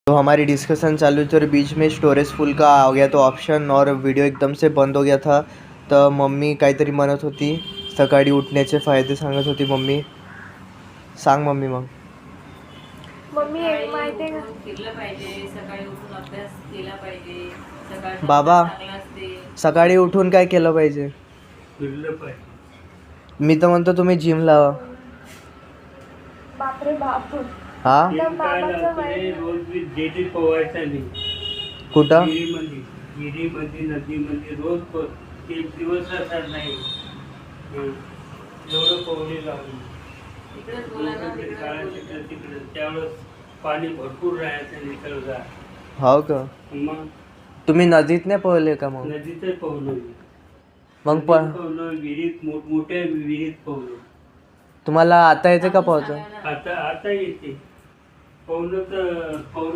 तो हमारी डिस्कशन चालू थी और बीच में स्टोरेज फुल का आ गया तो ऑप्शन और वीडियो एकदम से बंद हो गया था. तर मम्मी काहीतरी म्हणत होती, सकाळी उठण्याचे फायदे सांगत होती मम्मी. सांग मम्मी मग. मम्मी एक माहिती आहे का? फिरलं पाहिजे, सकाळी उठून अभ्यास केला पाहिजे. सकाळचा बाबा. अभ्यास चांगला असते. सकाळी उठून काय केलं पाहिजे? फिरलं पाहिजे. मी तर म्हणतो तुम्ही जिम लावा. बापरे बाप. हा जिम काय बाबाचं लावतो वय रे, रोज मी डेली पोहायचा नाही. कुठं? विहिरीमध्ये नदीमध्ये रोज एक दिवस असा नाही. एवढं पोहणे लावून इकडेच बोला ना, तिकडे तिकडे त्यावेळेस पाणी भरपूर राहायचं निसर्गात. हो का? मग तुम्ही नदीत नाही पोहले का मग? नदीतच पोहलो मी. मग नदीत पोहलो, विहिरीत मोठमोठ्या विहिरीत पोहलो. तुम्हाला आता येते का पोहता? आता येते पोहलं तर पोहलं